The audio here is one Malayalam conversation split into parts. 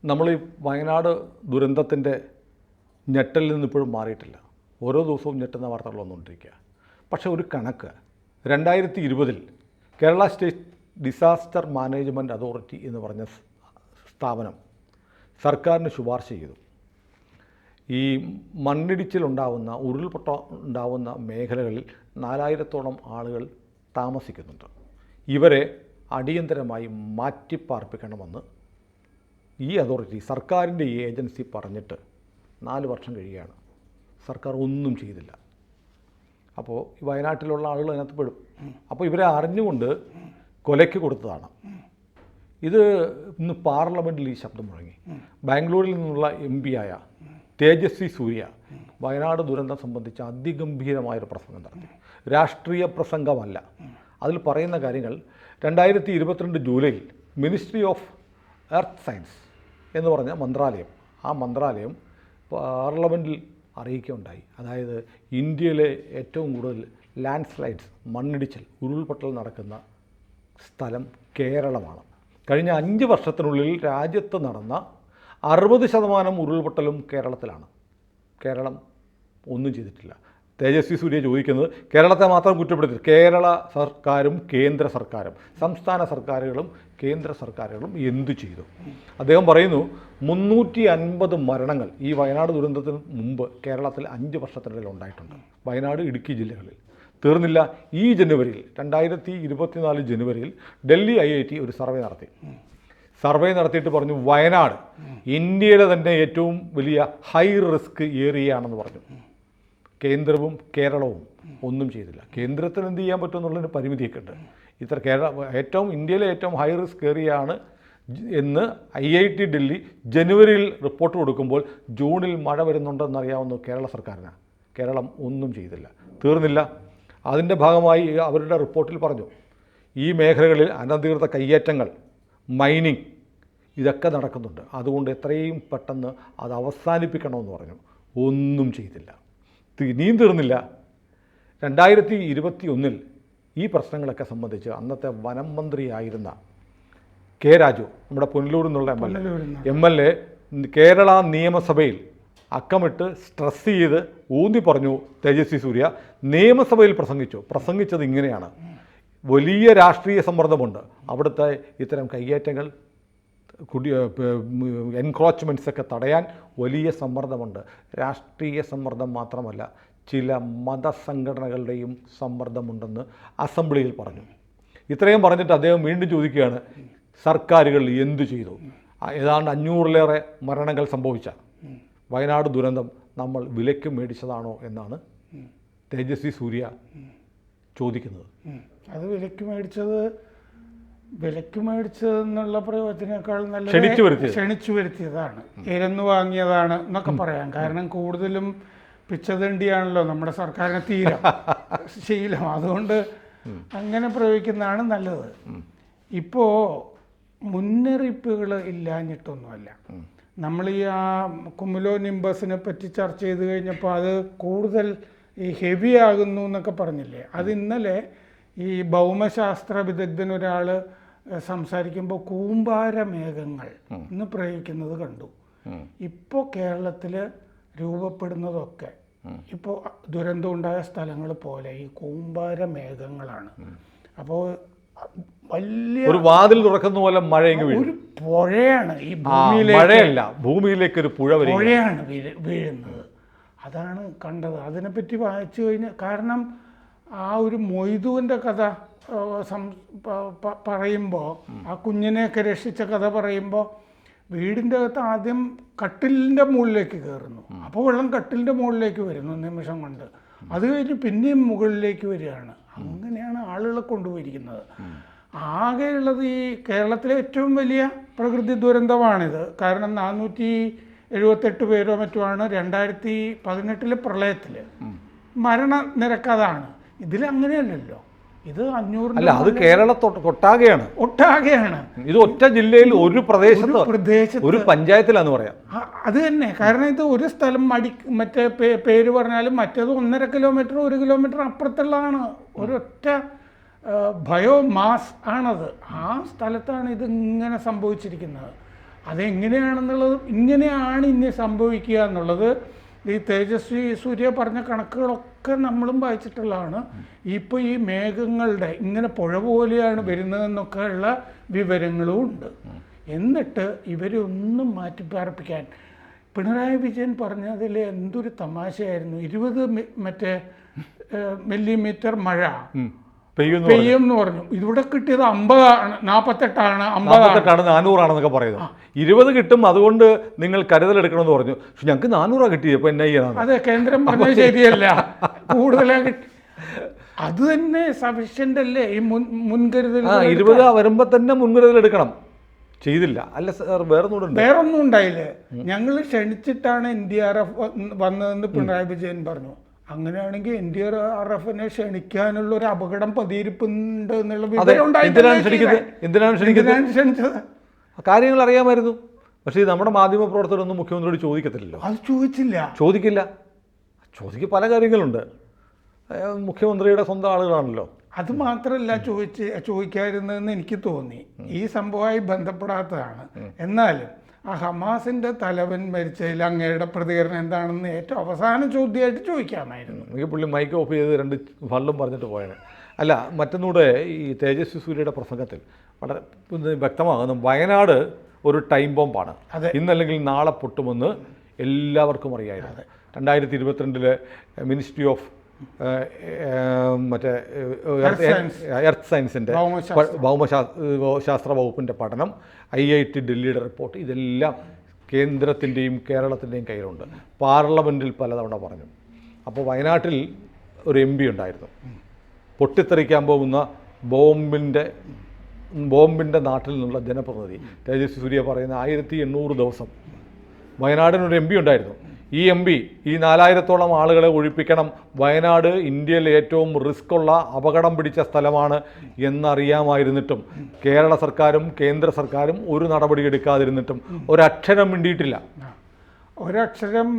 നമ്മൾ ഈ വയനാട് ദുരന്തത്തിൻ്റെ ഞെട്ടലിൽ നിന്ന് ഇപ്പോഴും മാറിയിട്ടില്ല. ഓരോ ദിവസവും ഞെട്ടുന്ന വാർത്തകൾ വന്നുകൊണ്ടിരിക്കുക. പക്ഷേ ഒരു കണക്ക് 2020 Kerala state disaster management authority എന്ന് പറഞ്ഞ സ്ഥാപനം സർക്കാരിന് ശുപാർശ ചെയ്തു. ഈ മണ്ണിടിച്ചിലുണ്ടാവുന്ന ഉരുൾപൊട്ടൽ ഉണ്ടാവുന്ന മേഖലകളിൽ 4000-ഓളം ആളുകൾ താമസിക്കുന്നുണ്ട്. ഇവരെ അടിയന്തരമായി മാറ്റിപ്പാർപ്പിക്കണമെന്ന് ഈ അതോറിറ്റി, സർക്കാരിൻ്റെ ഈ ഏജൻസി പറഞ്ഞിട്ട് 4 വർഷം കഴിയുകയാണ്. സർക്കാർ ഒന്നും ചെയ്തില്ല. അപ്പോൾ ഈ വയനാട്ടിലുള്ള ആളുകൾ അതിനകത്ത് പെടും. അപ്പോൾ ഇവരെ അറിഞ്ഞുകൊണ്ട് കൊലയ്ക്ക് കൊടുത്തതാണ്. ഇത് ഇന്ന് പാർലമെൻറ്റിൽ ഈ ശബ്ദം മുഴങ്ങി. ബാംഗ്ലൂരിൽ നിന്നുള്ള MP ആയ തേജസ്വി സൂര്യ വയനാട് ദുരന്തം സംബന്ധിച്ച് അതിഗംഭീരമായൊരു പ്രസംഗം നടത്തി. രാഷ്ട്രീയ പ്രസംഗമല്ല. അതിൽ പറയുന്ന കാര്യങ്ങൾ 2022 ജൂലൈയിൽ മിനിസ്ട്രി ഓഫ് എർത്ത് സയൻസ് എന്ന് പറഞ്ഞ മന്ത്രാലയം, ആ മന്ത്രാലയം പാർലമെൻറ്റിൽ അറിയിക്കുകയുണ്ടായി. അതായത് ഇന്ത്യയിലെ ഏറ്റവും കൂടുതൽ ലാൻഡ് സ്ലൈഡ്സ്, മണ്ണിടിച്ചിൽ, ഉരുൾപൊട്ടൽ നടക്കുന്ന സ്ഥലം കേരളമാണ്. കഴിഞ്ഞ 5 വർഷത്തിനുള്ളിൽ രാജ്യത്ത് നടന്ന 60% ഉരുൾപൊട്ടലും കേരളത്തിലാണ്. കേരളം ഒന്നും ചെയ്തിട്ടില്ല. തേജസ്വി സൂര്യ ചോദിക്കുന്നത് കേരളത്തെ മാത്രം കുറ്റപ്പെടുത്തി. കേരള സർക്കാരും കേന്ദ്ര സർക്കാരും, സംസ്ഥാന സർക്കാരുകളും കേന്ദ്ര സർക്കാരുകളും എന്തു ചെയ്തു? അദ്ദേഹം പറയുന്നു 350 മരണങ്ങൾ ഈ വയനാട് ദുരന്തത്തിന് മുമ്പ് കേരളത്തിൽ 5 വർഷത്തിനിടയിൽ ഉണ്ടായിട്ടുണ്ട്. വയനാട്, ഇടുക്കി ജില്ലകളിൽ. തീർന്നില്ല. ഈ ജനുവരിയിൽ 2024 ജനുവരിയിൽ ഡൽഹി IIT ഒരു സർവേ നടത്തിയിട്ട് പറഞ്ഞു വയനാട് ഇന്ത്യയിലെ തന്നെ ഏറ്റവും വലിയ ഹൈ റിസ്ക് ഏരിയയാണെന്ന് പറഞ്ഞു. കേന്ദ്രവും കേരളവും ഒന്നും ചെയ്തില്ല. കേന്ദ്രത്തിന് എന്ത് ചെയ്യാൻ പറ്റുമെന്നുള്ളതിന് പരിമിതിയൊക്കെ ഉണ്ട്. ഇന്ത്യയിലെ ഏറ്റവും ഹൈ റിസ്ക് ഏരിയ ആണ് എന്ന് IIT ഡൽഹി ജനുവരിയിൽ റിപ്പോർട്ട് കൊടുക്കുമ്പോൾ ജൂണിൽ മഴ വരുന്നുണ്ടെന്നറിയാവുന്ന കേരള സർക്കാരിനാണ്. കേരളം ഒന്നും ചെയ്തില്ല. തീർന്നില്ല. അതിൻ്റെ ഭാഗമായി അവരുടെ റിപ്പോർട്ടിൽ പറഞ്ഞു ഈ മേഖലകളിൽ അനധികൃത കയ്യേറ്റങ്ങൾ, മൈനിങ് ഇതൊക്കെ നടക്കുന്നുണ്ട്. അതുകൊണ്ട് എത്രയും പെട്ടെന്ന് അത് അവസാനിപ്പിക്കണമെന്ന് പറഞ്ഞു. ഒന്നും ചെയ്തില്ല. ഇനിയും തീർന്നില്ല. 2021 ഈ പ്രശ്നങ്ങളൊക്കെ സംബന്ധിച്ച് അന്നത്തെ വനം മന്ത്രിയായിരുന്ന K. രാജു, നമ്മുടെ പുനലൂരിൽ നിന്നുള്ള MLA കേരള നിയമസഭയിൽ അക്കമിട്ട് സ്ട്രെസ് ചെയ്ത് ഊന്നി പറഞ്ഞു തേജസ്വി സൂര്യ. നിയമസഭയിൽ പ്രസംഗിച്ചത് ഇങ്ങനെയാണ്: വലിയ രാഷ്ട്രീയ സമ്മർദ്ദമുണ്ട്. അവിടുത്തെ ഇത്തരം കയ്യേറ്റങ്ങൾ, എൻക്രോച്ച്മെൻറ്റ്സൊക്കെ തടയാൻ വലിയ സമ്മർദ്ദമുണ്ട്. രാഷ്ട്രീയ സമ്മർദ്ദം മാത്രമല്ല, ചില മതസംഘടനകളുടെയും സമ്മർദ്ദമുണ്ടെന്ന് അസംബ്ലിയിൽ പറഞ്ഞു. ഇത്രയും പറഞ്ഞിട്ട് അദ്ദേഹം വീണ്ടും ചോദിക്കുകയാണ് സർക്കാരുകൾ എന്തു ചെയ്തു? ഏതാണ്ട് 500-ലേറെ മരണങ്ങൾ സംഭവിച്ച വയനാട് ദുരന്തം നമ്മൾ വിലയ്ക്ക് മേടിച്ചതാണോ എന്നാണ് തേജസ്വി സൂര്യ ചോദിക്കുന്നത്. അത് വിലയ്ക്ക് മേടിച്ചതെന്നുള്ള പ്രയോഗത്തിനേക്കാൾ നല്ല ക്ഷണിച്ചു വരുത്തിയതാണ്, ഇരന്നു വാങ്ങിയതാണ് എന്നൊക്കെ പറയാം. കാരണം കൂടുതലും പിച്ചതണ്ടിയാണല്ലോ നമ്മുടെ സർക്കാരിന് തീരം ശീലം. അതുകൊണ്ട് അങ്ങനെ പ്രയോഗിക്കുന്നതാണ് നല്ലത്. ഇപ്പോൾ മുന്നറിയിപ്പുകൾ ഇല്ലാഞ്ഞിട്ടൊന്നുമല്ല. നമ്മൾ ഈ കുമുലോ നിംബസിനെ പറ്റി ചർച്ച ചെയ്ത് കഴിഞ്ഞപ്പോൾ അത് കൂടുതൽ ഈ ഹെവി ആകുന്നു എന്നൊക്കെ പറഞ്ഞില്ലേ. അത് ഇന്നലെ ഈ ഭൗമശാസ്ത്ര വിദഗ്ധനൊരാൾ സംസാരിക്കുമ്പോൾ കൂമ്പാരമേഘങ്ങൾ എന്ന് പ്രയോഗിക്കുന്നത് കണ്ടു. ഇപ്പോൾ കേരളത്തിൽ രൂപപ്പെടുന്നതൊക്കെ ഇപ്പോൾ ദുരന്തം ഉണ്ടായ സ്ഥലങ്ങൾ പോലെ ഈ കൂമ്പാരമേഘങ്ങളാണ്. അപ്പോൾ വലിയ ഒരു വാതിൽ തുറക്കുന്ന പോലെ മഴ ഒരു പുഴയാണ് ഈ ഭൂമിയിലേക്ക് ഒരു പുഴയാണ് വീഴുന്നത്. അതാണ് കണ്ടത്. അതിനെപ്പറ്റി വായിച്ചു കഴിഞ്ഞാൽ, കാരണം ആ ഒരു മൊയ്തുവിൻ്റെ കഥ പറയുമ്പോൾ, ആ കുഞ്ഞിനെയൊക്കെ രക്ഷിച്ച കഥ പറയുമ്പോൾ വീടിൻ്റെ അകത്ത് ആദ്യം കട്ടിലിൻ്റെ മുകളിലേക്ക് കയറുന്നു. അപ്പോൾ വെള്ളം കട്ടിലിൻ്റെ മുകളിലേക്ക് വരുന്നു നിമിഷം കൊണ്ട്. അത് കഴിഞ്ഞ് പിന്നെയും മുകളിലേക്ക് വരികയാണ്. അങ്ങനെയാണ് ആളുകളെ കൊണ്ടുപോയിരിക്കുന്നത്. ആകെയുള്ളത് ഈ കേരളത്തിലെ ഏറ്റവും വലിയ പ്രകൃതി ദുരന്തമാണിത്. കാരണം 478 പേരോ മറ്റുമാണ് 2018 പ്രളയത്തിൽ മരണനിരക്കതാണ്. ഇതിലങ്ങനെയല്ലല്ലോ. ഇത് 500 അല്ല, അത് കേരളത്തൊട്ടാകെയാണ്. ഇത് ഒറ്റ ജില്ലയിൽ ഒരു പ്രദേശത്ത് ഒരു പഞ്ചായത്തിലാന്ന് പറയാം. അത് തന്നെ. കാരണം ഇത് ഒരു സ്ഥലം മറ്റേ പേര് പറഞ്ഞാലും മറ്റേത് 1.5 കിലോമീറ്റർ 1 കിലോമീറ്റർ അപ്പുറത്തുള്ളതാണ്. ഒരൊറ്റ ബയോമാസ് ആണത്. ആ സ്ഥലത്താണ് ഇത് ഇങ്ങനെ സംഭവിച്ചിരിക്കുന്നത്. അതെങ്ങനെയാണെന്നുള്ളത്, ഇങ്ങനെയാണ് ഇനി സംഭവിക്കുക എന്നുള്ളത് ഈ തേജസ്വി സൂര്യ പറഞ്ഞ കണക്കുകളൊക്കെ നമ്മളും വായിച്ചിട്ടുള്ളതാണ്. ഇപ്പോൾ ഈ മേഘങ്ങളുടെ ഇങ്ങനെ പുഴ പോലെയാണ് വരുന്നതെന്നൊക്കെ ഉള്ള വിവരങ്ങളും ഉണ്ട്. എന്നിട്ട് ഇവരൊന്നും മാറ്റിപ്പാർപ്പിക്കാൻ പിണറായി വിജയൻ പറഞ്ഞതിൽ എന്തൊരു തമാശയായിരുന്നു. 20 മില്ലിമീറ്റർ മഴ പെയ്യും എന്ന് പറഞ്ഞു. ഇവിടെ കിട്ടിയത് 50 ആണ്, 48 400 പറയുന്നത്. 20 കിട്ടും, അതുകൊണ്ട് നിങ്ങൾ കരുതലെടുക്കണമെന്ന് പറഞ്ഞു. പക്ഷെ ഞങ്ങൾക്ക് 400 കിട്ടിയത്. ഇപ്പൊ എന്നാ ചെയ്യണം? അതെ, കേന്ദ്രം പറഞ്ഞത് ശരിയല്ല, കൂടുതലാണ് കിട്ടി. അത് തന്നെ സഫിഷ്യന്റ് അല്ലേ ഈ മുൻകരുതൽ? 20 വരുമ്പോ തന്നെ മുൻകരുതൽ എടുക്കണം. ചെയ്തില്ല. അല്ല സാർ, വേറൊന്നും ഉണ്ടായില്ലേ? ഞങ്ങൾ ക്ഷണിച്ചിട്ടാണ് NDRF വന്നതെന്ന് പിണറായി വിജയൻ പറഞ്ഞു. അങ്ങനെയാണെങ്കിൽ NDRFനെ ക്ഷണിക്കാനുള്ള ഒരു അപകടം പതിയിരിപ്പുണ്ട് എന്നുള്ള വിവരം ക്ഷണിച്ചത്. കാര്യങ്ങൾ അറിയാമായിരുന്നു. പക്ഷേ നമ്മുടെ മാധ്യമ പ്രവർത്തകരൊന്നും മുഖ്യമന്ത്രിയോട് ചോദിക്കത്തില്ലല്ലോ. അത് ചോദിക്കില്ല. പല കാര്യങ്ങളുണ്ട്. മുഖ്യമന്ത്രിയുടെ സ്വന്തം ആളുകളാണല്ലോ. അത് മാത്രമല്ല ചോദിക്കാതിരുന്നതെന്ന് എനിക്ക് തോന്നി. ഈ സംഭവമായി ബന്ധപ്പെടാത്തതാണ്. എന്നാലും ആ ഹമാസിന്റെ തലവൻ മരിച്ചതിൽ അങ്ങയുടെ പ്രതികരണം എന്താണെന്ന് ഏറ്റവും അവസാന ചോദ്യമായിട്ട് ചോദിക്കാമായിരുന്നു. എനിക്ക് പുള്ളി മൈക്ക് ഓഫ് ചെയ്ത് 2 ഫണ്ടും പറഞ്ഞിട്ട് പോയാണ്. അല്ല, മറ്റൊന്നുകൂടെ ഈ തേജസ്വി സൂര്യയുടെ പ്രസംഗത്തിൽ വളരെ വ്യക്തമാകുന്നു. വയനാട് ഒരു ടൈം ബോംബാണ്, ഇന്നല്ലെങ്കിൽ നാളെ പൊട്ടുമെന്ന് എല്ലാവർക്കും അറിയായിരുന്നു. 2022 മിനിസ്ട്രി ഓഫ് എർത്ത് സയൻസിൻ്റെ ഭൗമശാസ്ത്ര വകുപ്പിൻ്റെ പഠനം, IIT ഡൽഹിയുടെ റിപ്പോർട്ട്, ഇതെല്ലാം കേന്ദ്രത്തിൻ്റെയും കേരളത്തിൻ്റെയും കയ്യിലുണ്ട്. പാർലമെൻറ്റിൽ പലതവണ പറഞ്ഞു. അപ്പോൾ വയനാട്ടിൽ ഒരു MP ഉണ്ടായിരുന്നു. പൊട്ടിത്തെറിക്കാൻ പോകുന്ന ബോംബിൻ്റെ നാട്ടിൽ നിന്നുള്ള ജനപ്രതിനിധി തേജസ്വി സൂര്യ പറയുന്ന 1800 ദിവസം വയനാടിനൊരു MP ഉണ്ടായിരുന്നു. ഈ MP ഈ 4000-ഓളം ആളുകളെ ഒഴിപ്പിക്കണം, വയനാട് ഇന്ത്യയിലെ ഏറ്റവും റിസ്ക്കുള്ള അപകടം പിടിച്ച സ്ഥലമാണ് എന്നറിയാമായിരുന്നിട്ടും കേരള സർക്കാരും കേന്ദ്ര സർക്കാരും ഒരു നടപടി എടുക്കാതിരുന്നിട്ടും ഒരക്ഷരം മിണ്ടിയിട്ടില്ല. ഒരക്ഷരം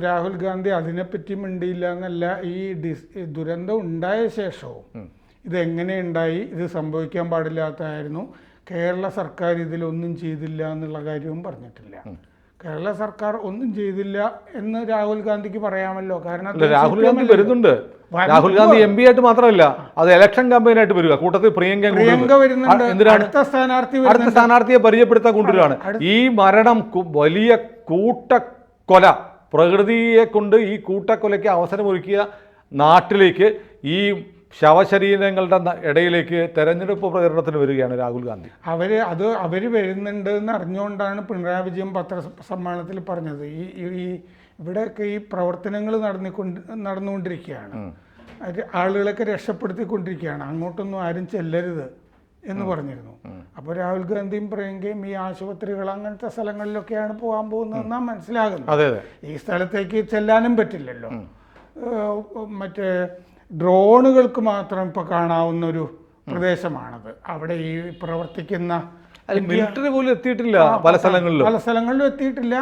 രാഹുൽ ഗാന്ധി അതിനെപ്പറ്റി മിണ്ടിയില്ല എന്നല്ല, ഈ ദുരന്തം ഉണ്ടായ ശേഷവും ഇതെങ്ങനെ ഉണ്ടായി, ഇത് സംഭവിക്കാൻ പാടില്ലാത്തതായിരുന്നു, കേരള സർക്കാർ ഇതിലൊന്നും ചെയ്തില്ല എന്നുള്ള കാര്യവും പറഞ്ഞിട്ടില്ല. കേരള സർക്കാർ ഒന്നും ചെയ്തില്ല എന്ന് രാഹുൽ ഗാന്ധിക്ക് പറയാമല്ലോ. കാരണം രാഹുൽ ഗാന്ധി വരുന്നുണ്ട്. രാഹുൽ ഗാന്ധി MP ആയിട്ട് മാത്രമല്ല, അത് ഇലക്ഷൻ ക്യാമ്പയിനായിട്ട് വരിക. കൂട്ടത്തിൽ പ്രിയങ്ക വരുന്നുണ്ട്. എന്തിനാണ്? അടുത്ത സ്ഥാനാർത്ഥിയെ പരിചയപ്പെടുത്താൻ കൊണ്ടുവരികയാണ്. ഈ മരണം വലിയ കൂട്ടക്കൊല, പ്രകൃതിയെ കൊണ്ട് ഈ കൂട്ടക്കൊലയ്ക്ക് അവസരമൊരുക്കിയ നാട്ടിലേക്ക്, ഈ ശവശരീരങ്ങളുടെ ഇടയിലേക്ക് തെരഞ്ഞെടുപ്പ് പ്രചരണത്തിന് വരികയാണ് രാഹുൽ ഗാന്ധി. അവർ വരുന്നുണ്ട് എന്ന് അറിഞ്ഞുകൊണ്ടാണ് പിണറായി വിജയൻ പത്രസമ്മേളനത്തിൽ പറഞ്ഞത്. ഇവിടെയൊക്കെ ഈ പ്രവർത്തനങ്ങൾ നടന്നുകൊണ്ടിരിക്കുകയാണ്, ആളുകളൊക്കെ രക്ഷപ്പെടുത്തിക്കൊണ്ടിരിക്കുകയാണ്, അങ്ങോട്ടൊന്നും ആരും ചെല്ലരുത് എന്ന് പറഞ്ഞിരുന്നു. അപ്പോൾ രാഹുൽ ഗാന്ധിയും പ്രിയങ്കയും ഈ ആശുപത്രികൾ അങ്ങനത്തെ സ്ഥലങ്ങളിലൊക്കെയാണ് പോകാൻ പോകുന്നതെന്നാണ് മനസ്സിലാകുന്നത്. ഈ സ്ഥലത്തേക്ക് ചെല്ലാനും പറ്റില്ലല്ലോ. മറ്റേ ഡ്രോണുകൾക്ക് മാത്രം ഇപ്പോൾ കാണാവുന്ന ഒരു പ്രദേശമാണത്. അവിടെ ഈ പ്രവർത്തിക്കുന്ന മിലിറ്ററി പോലും എത്തിയിട്ടില്ല, പല സ്ഥലങ്ങളിലും എത്തിയിട്ടില്ല.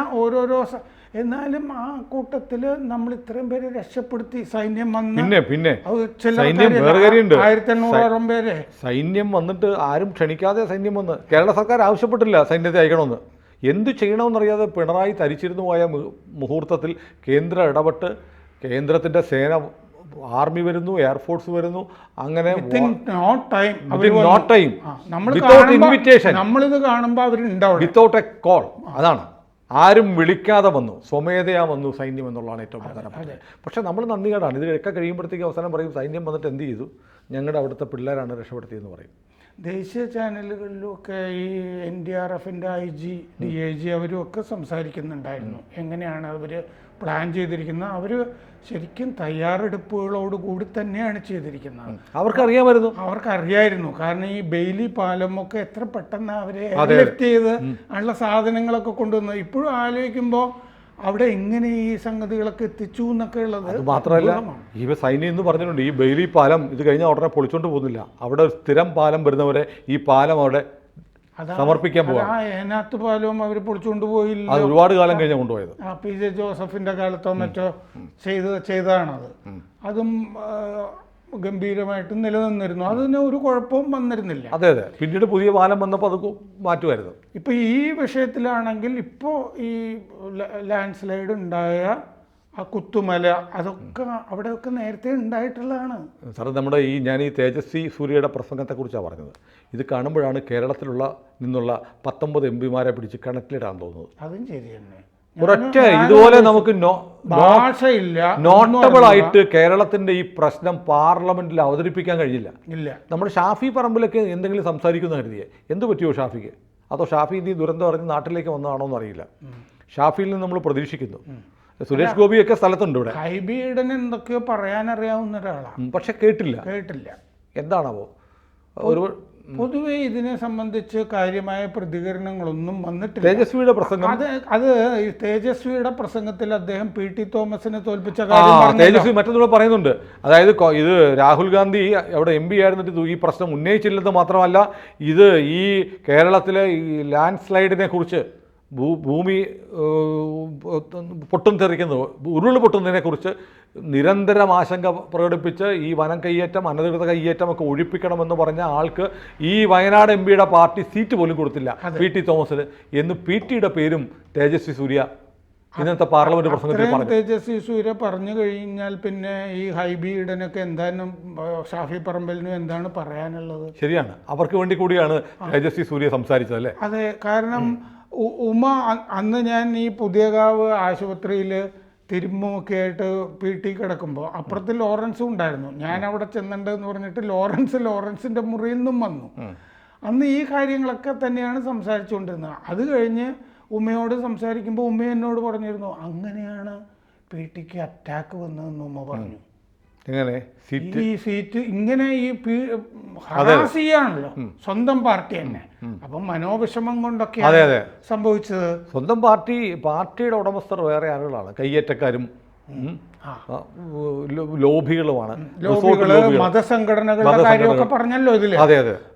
എന്നാലും ആ കൂട്ടത്തിൽ നമ്മൾ ഇത്രയും പേരെ രക്ഷപ്പെടുത്തി. സൈന്യം വന്ന് 1500 പേരെ സൈന്യം വന്നിട്ട് ആരും ക്ഷണിക്കാതെ സൈന്യം വന്ന്, കേരള സർക്കാർ ആവശ്യപ്പെട്ടില്ല സൈന്യത്തെ അയക്കണമെന്ന്. എന്തു ചെയ്യണമെന്നറിയാതെ പിണറായി തരിച്ചിരുന്നു പോയ മുഹൂർത്തത്തിൽ കേന്ദ്രം ഇടപെട്ട്, കേന്ദ്രത്തിൻ്റെ സേന, ആർമി വരുന്നു, എയർഫോഴ്സ് വരുന്നു, അങ്ങനെ വിത്തൗട്ട് എ കോൾ. അതാണ്, ആരും വിളിക്കാതെ വന്നു, സ്വമേധയാ വന്നു സൈന്യം എന്നുള്ളതാണ് ഏറ്റവും പ്രധാനപ്പെട്ടത്. പക്ഷേ നമ്മൾ നന്ദികേടാണ്. ഇതിലൊക്കെ കഴിയുമ്പോഴത്തേക്ക് അവസാനം പറയും സൈന്യം വന്നിട്ട് എന്ത് ചെയ്തു, ഞങ്ങളുടെ അവിടുത്തെ പിള്ളേരാണ് രക്ഷപ്പെടുത്തിയെന്ന് പറയും. ദേശീയ ചാനലുകളിലുമൊക്കെ ഈ NDRFൻ്റെ IG DIG അവരും ഒക്കെ സംസാരിക്കുന്നുണ്ടായിരുന്നു. എങ്ങനെയാണ് അവർ പ്ലാൻ ചെയ്തിരിക്കുന്നത്. അവർ ശരിക്കും തയ്യാറെടുപ്പുകളോട് കൂടി തന്നെയാണ് ചെയ്തിരിക്കുന്നത്. അവർക്കറിയാമായിരുന്നു. കാരണം ഈ ബെയിലി പാലം ഒക്കെ എത്ര പെട്ടെന്ന് അവരെ ലിഫ്റ്റ് ചെയ്ത് ഉള്ള സാധനങ്ങളൊക്കെ കൊണ്ടുവന്നത്. ഇപ്പോഴും ആലോചിക്കുമ്പോൾ അവിടെ എങ്ങനെ ഈ സംഗതികളൊക്കെ എത്തിച്ചു എന്നൊക്കെ ഉള്ളത്. അത് മാത്രമല്ല, ഈ സൈന്യം എന്ന് പറഞ്ഞിട്ടുണ്ട്, ഈ ബെയിലി പാലം ഇത് കഴിഞ്ഞാൽ ഉടനെ പൊളിച്ചോണ്ട് പോകുന്നില്ല. അവിടെ സ്ഥിരം പാലം വരുന്നവരെ ഈ പാലം അവിടെ സമർപ്പിക്കാൻ പോകാം. ഏനാത്ത് പാലവും അവർ പൊളിച്ചുകൊണ്ട് പോയില്ല, അത് ഒരുപാട് കാലം കഴിഞ്ഞാൽ കൊണ്ടുപോയത്. PJ ജോസഫിന്റെ കാലത്തോ മറ്റോ ചെയ്തതാണത്. അതും ഗംഭീരമായിട്ട് നിലനിന്നിരുന്നു. അതിന് ഒരു കുഴപ്പവും വന്നിരുന്നില്ല. അതെ അതെ, പിന്നീട് പുതിയ പാലം വന്നപ്പോൾ അത് മാറ്റുമായിരുന്നു. ഇപ്പോൾ ഈ വിഷയത്തിലാണെങ്കിൽ ഇപ്പോൾ ഈ ലാൻഡ് സ്ലൈഡ് ഉണ്ടായ ആ കുത്തുമല അതൊക്കെ അവിടെയൊക്കെ നേരത്തെ ഉണ്ടായിട്ടുള്ളതാണ്. സാറ് നമ്മുടെ ഞാൻ ഈ തേജസ്വി സൂര്യയുടെ പ്രസംഗത്തെക്കുറിച്ചാണ് പറഞ്ഞത്. ഇത് കാണുമ്പോഴാണ് കേരളത്തിലുള്ള നിന്നുള്ള 19 എംപിമാരെ പിടിച്ച് കിണറ്റിലിടാൻ തോന്നുന്നത്. അതും ശരി തന്നെ. ഒരൊറ്റ ഇതുപോലെ നമുക്ക് ഭാഷയില്ല, നോട്ടബിൾ ആയിട്ട് കേരളത്തിന്റെ ഈ പ്രശ്നം പാർലമെന്റിൽ അവതരിപ്പിക്കാൻ കഴിയില്ല. ഇല്ല. നമ്മുടെ ഷാഫി പറമ്പിലൊക്കെ എന്തെങ്കിലും സംസാരിക്കുന്ന കരുതിയേ എന്ത് പറ്റിയോ ഷാഫിക്ക്? അതോ ഷാഫി ഈ ദുരന്തം അറിഞ്ഞ് നാട്ടിലേക്ക് വന്നതാണോ എന്നറിയില്ല. ഷാഫിയിൽ നിന്ന് നമ്മൾ പ്രതീക്ഷിക്കുന്നു. സുരേഷ് ഗോപിയൊക്കെ സ്ഥലത്തുണ്ട് ഇവിടെ. ഹൈബി ഈഡൻ എന്തൊക്കെയോ പറയാനറിയാവുന്ന ഒരാളാണ്, പക്ഷെ കേട്ടില്ല. എന്താണാവോ? ഒരു പൊതുവെ ഇതിനെ സംബന്ധിച്ച് കാര്യമായ പ്രതികരണങ്ങളൊന്നും വന്നിട്ടില്ല. തേജസ്വിയുടെ പ്രസംഗം അത് തേജസ്വിയുടെ പ്രസംഗത്തിൽ അദ്ദേഹം പി.ടി. തോമസിനെ തോൽപ്പിച്ച കാര്യം തേജസ്വി മറ്റൊന്നുകൂടെ പറയുന്നുണ്ട്. അതായത് ഇത് രാഹുൽ ഗാന്ധി അവിടെ MP ആയിരുന്നിട്ട് ഈ പ്രശ്നം ഉന്നയിച്ചില്ലെന്ന് മാത്രമല്ല, ഇത് ഈ കേരളത്തിലെ ഈ ലാൻഡ് സ്ലൈഡിനെ കുറിച്ച് ഭൂമി ഉരുൾ പൊട്ടുന്നതിനെക്കുറിച്ച് നിരന്തരം ആശങ്ക പ്രകടിപ്പിച്ച് ഈ വനം കയ്യേറ്റം, അനധികൃത കയ്യേറ്റം ഒക്കെ ഒഴിപ്പിക്കണമെന്ന് പറഞ്ഞ ആൾക്ക് ഈ വയനാട് MP പാർട്ടി സീറ്റ് പോലും കൊടുത്തില്ല P.T. തോമസിന് എന്ന് P.T.യുടെ പേരും തേജസ്വി സൂര്യ ഇന്നത്തെ പാർലമെന്റ് പ്രസംഗത്തിൽ പറഞ്ഞു. തേജസ്വി സൂര്യ പറഞ്ഞു കഴിഞ്ഞാൽ പിന്നെ ഈ ഹൈബി ഈഡനൊക്കെ എന്താണ്, ഷാഫി പറമ്പലിനും എന്താണ് പറയാനുള്ളത്? ശരിയാണ്, അവർക്ക് വേണ്ടി കൂടിയാണ് തേജസ്വി സൂര്യ സംസാരിച്ചത് അല്ലേ? അതെ, കാരണം ഉമ അന്ന് ഞാൻ ഈ പുതിയകാവ് ആശുപത്രിയിൽ തിരുമ്പുമൊക്കെ ആയിട്ട് P.T. കിടക്കുമ്പോൾ അപ്പുറത്ത് ലോറൻസും ഉണ്ടായിരുന്നു. ഞാൻ അവിടെ ചെന്നിട്ടുണ്ടെന്ന് പറഞ്ഞിട്ട് ലോറൻസിൻ്റെ മുറിയിൽ നിന്നും വന്നു. അന്ന് ഈ കാര്യങ്ങളൊക്കെ തന്നെയാണ് സംസാരിച്ചുകൊണ്ടിരുന്നത്. അത് കഴിഞ്ഞ് ഉമ്മയോട് സംസാരിക്കുമ്പോൾ ഉമ്മ എന്നോട് പറഞ്ഞിരുന്നു, അങ്ങനെയാണ് P.T.ക്ക് അറ്റാക്ക് വന്നതെന്ന് ഉമ്മ പറഞ്ഞു. എങ്ങനെ ഈ സീറ്റ് ഇങ്ങനെ ഈ ഹറാസ് ചെയ്യാണല്ലോ സ്വന്തം പാർട്ടി തന്നെ. അപ്പം മനോവിഷമം കൊണ്ടൊക്കെയാണ് സംഭവിച്ചത്. സ്വന്തം പാർട്ടിയുടെ ഉടമസ്ഥർ വേറെ ആളുകളാണ്, കയ്യേറ്റക്കാരും ലോബികളുമാണ്. മതസംഘടനകളുടെ കാര്യമൊക്കെ പറഞ്ഞല്ലോ ഇതില്.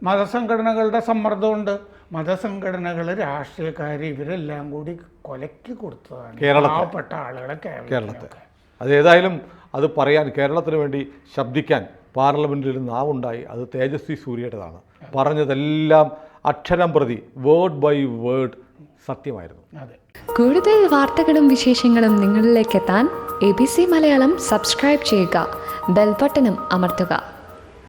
മതസംഘടനകളുടെ സമ്മർദ്ദമുണ്ട്. മതസംഘടനകള്, രാഷ്ട്രീയക്കാര്, ഇവരെല്ലാം കൂടി കൊലക്കി കൊടുത്തതാണ് പാവപ്പെട്ട ആളുകളെ കേരളത്തെ. അതേതായാലും അത് പറയാൻ, കേരളത്തിന് വേണ്ടി ശബ്ദിക്കാൻ പാർലമെന്റിൽ നാവുണ്ടായി. അത് തേജസ്വി സൂര്യയുടേതാണ്. പറഞ്ഞതെല്ലാം അക്ഷരം പ്രതി, വേർഡ് ബൈ വേർഡ് സത്യമായിരുന്നു. കൂടുതൽ വാർത്തകളും വിശേഷങ്ങളും നിങ്ങളിലേക്ക് എത്താൻ ABC മലയാളം സബ്സ്ക്രൈബ് ചെയ്യുക, ബെൽ ബട്ടണും അമർത്തുക.